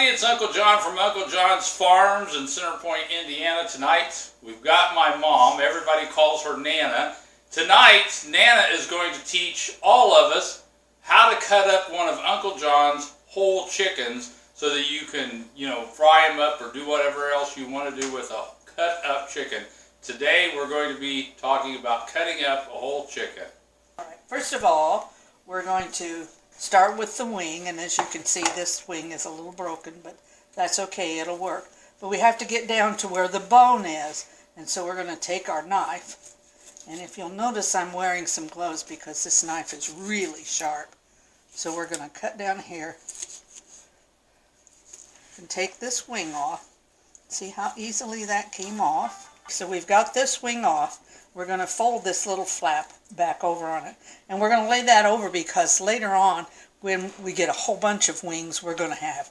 everybody, it's Uncle John from Uncle John's Farms in Center Point, Indiana. Tonight, we've got my mom. Everybody calls her Nana. Tonight, Nana is going to teach all of us how to cut up one of Uncle John's whole chickens so that you can, fry them up or do whatever else you want to do with a cut up chicken. Today, we're going to be talking about cutting up a whole chicken. All right. First of all, we're going to start with the wing, and as you can see, this wing is a little broken, but that's okay, it'll work. But we have to get down to where the bone is, and so we're going to take our knife, and if you'll notice, I'm wearing some gloves because this knife is really sharp. So we're going to cut down here and take this wing off. See how easily that came off? So we've got this wing off. We're going to fold this little flap back over on it. And we're going to lay that over because later on, when we get a whole bunch of wings, we're going to have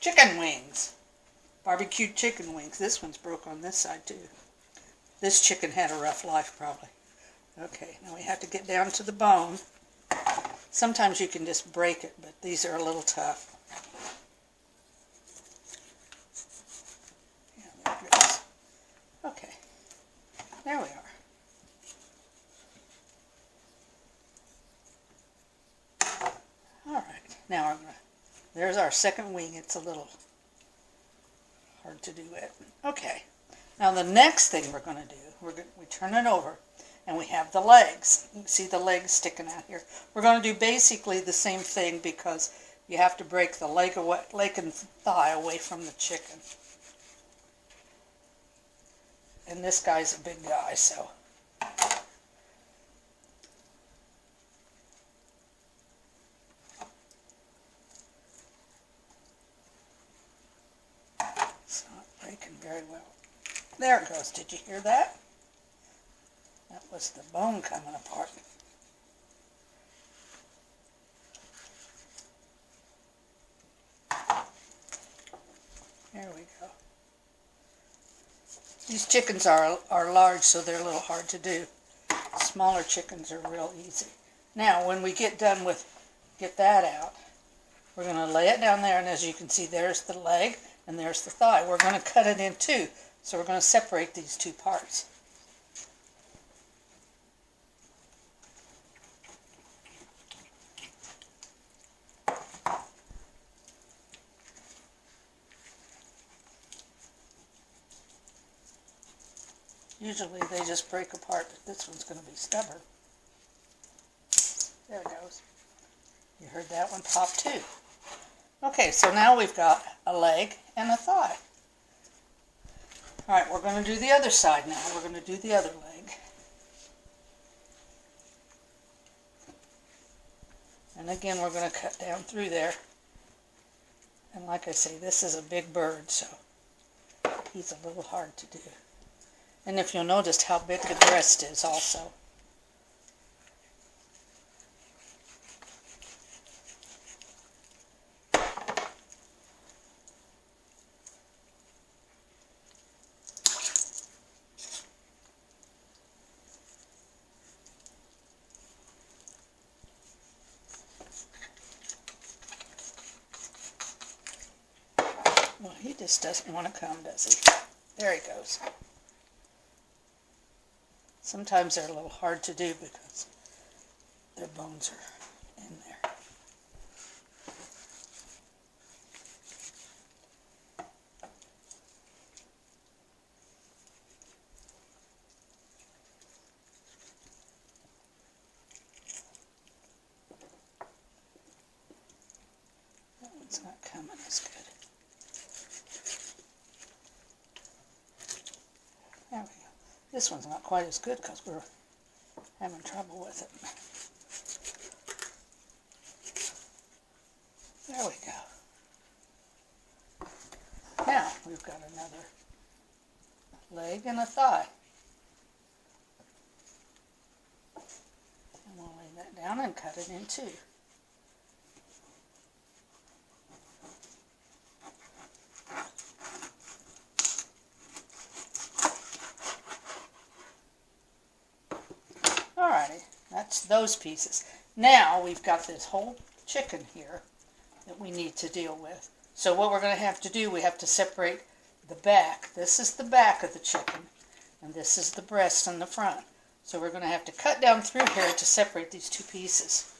chicken wings. Barbecued chicken wings. This one's broke on this side too. This chicken had a rough life probably. Okay, now we have to get down to the bone. Sometimes you can just break it, but these are a little tough. Yeah, there it goes. Okay. There we are. Alright, now there's our second wing. It's a little hard to do it. Okay, now the next thing we're going to do, we turn it over and we have the legs. You can see the legs sticking out here. We're going to do basically the same thing because you have to break the leg and thigh away from the chicken. And this guy's a big guy, so. It's not breaking very well. There it goes. Did you hear that? That was the bone coming apart. There we go. These chickens are large, so they're a little hard to do. Smaller chickens are real easy. Now, when we get done with, get that out, we're going to lay it down there, and as you can see, there's the leg, and there's the thigh. We're going to cut it in two, so we're going to separate these two parts. Usually they just break apart, but this one's going to be stubborn. There it goes. You heard that one pop too. Okay, so now we've got a leg and a thigh. Alright, we're going to do the other side now. We're going to do the other leg. And again, we're going to cut down through there. And like I say, this is a big bird, so he's a little hard to do. And if you'll notice how big the breast is also. Well, he just doesn't want to come, does he? There he goes. Sometimes they're a little hard to do because their bones are in there. That one's not coming as good. There we go. This one's not quite as good because we're having trouble with it. There we go. Now we've got another leg and a thigh. And we'll lay that down and cut it in two. Alrighty, that's those pieces. Now we've got this whole chicken here that we need to deal with. So what we're going to have to do, we have to separate the back. This is the back of the chicken, and this is the breast in the front. So we're going to have to cut down through here to separate these two pieces.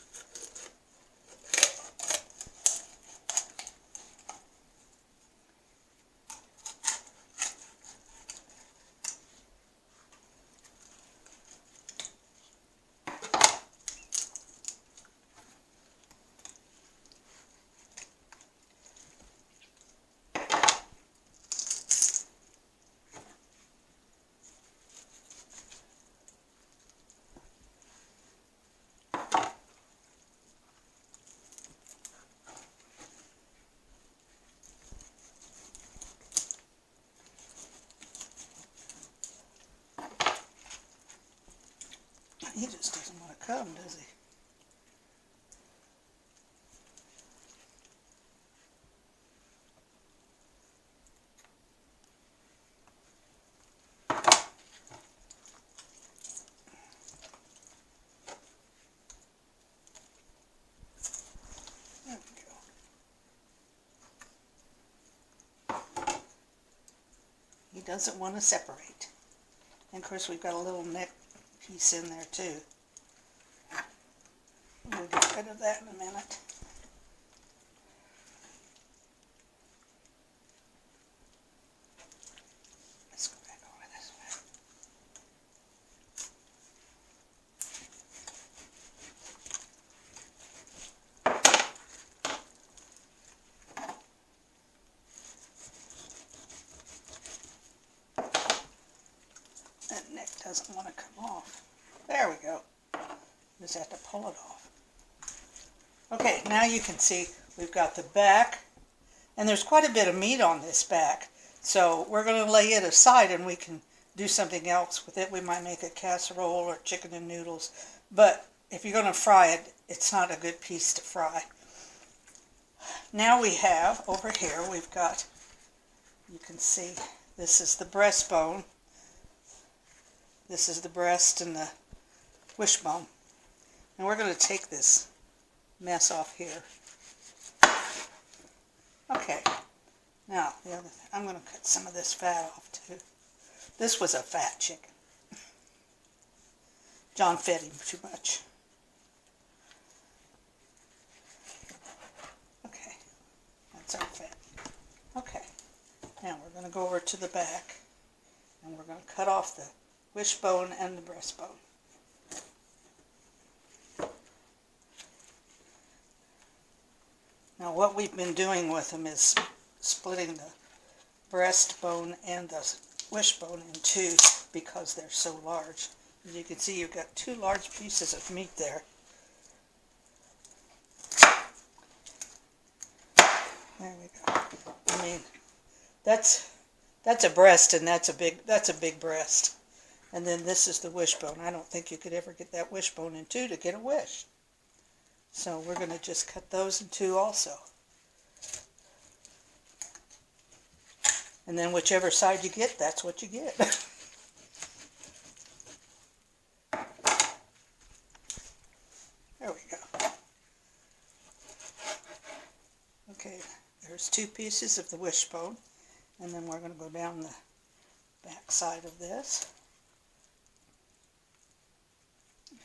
He just doesn't want to come, does he? There we go. He doesn't want to separate. And of course we've got a little neck piece in there too. We'll get rid of that in a minute. Let's go back over this way. That neck doesn't want to come off. There we go. Just have to pull it off. Okay, now you can see we've got the back, and there's quite a bit of meat on this back. So we're going to lay it aside and we can do something else with it. We might make a casserole or chicken and noodles. But if you're going to fry it, it's not a good piece to fry. Now we have, over here, we've got, you can see, this is the breastbone. This is the breast and the wishbone. And we're going to take this mess off here. Okay, now the other thing, I'm going to cut some of this fat off too. This was a fat chicken. John fed him too much. Okay, that's our fat. Okay, now we're going to go over to the back and we're going to cut off the wishbone and the breastbone. Now what we've been doing with them is splitting the breastbone and the wishbone in two because they're so large. As you can see, you've got two large pieces of meat there. There we go. I mean, that's a breast, and that's a big breast. And then this is the wishbone. I don't think you could ever get that wishbone in two to get a wish. So we're going to just cut those in two also. And then whichever side you get, that's what you get. There we go. Okay, there's two pieces of the wishbone. And then we're going to go down the back side of this.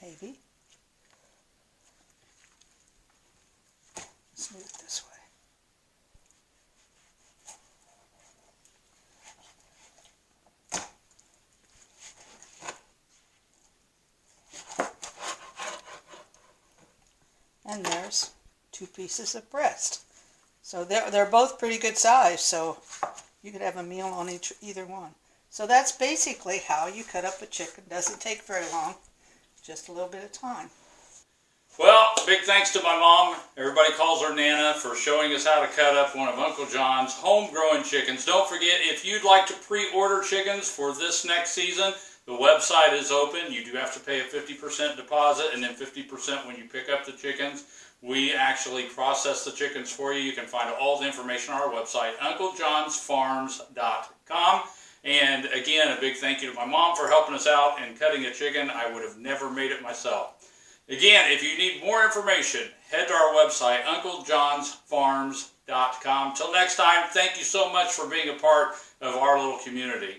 Maybe. Let's move it this way. And there's two pieces of breast. So they're both pretty good size, so you could have a meal on either one. So that's basically how you cut up a chicken. Doesn't take very long, just a little bit of time. Well, big thanks to my mom, everybody calls her Nana, for showing us how to cut up one of Uncle John's home-grown chickens. Don't forget, if you'd like to pre-order chickens for this next season, the website is open. You do have to pay a 50% deposit and then 50% when you pick up the chickens. We actually process the chickens for you. You can find all the information on our website, unclejohnsfarms.com. And again, a big thank you to my mom for helping us out and cutting a chicken. I would have never made it myself. Again, if you need more information, head to our website, UncleJohnsFarms.com. Till next time, thank you so much for being a part of our little community.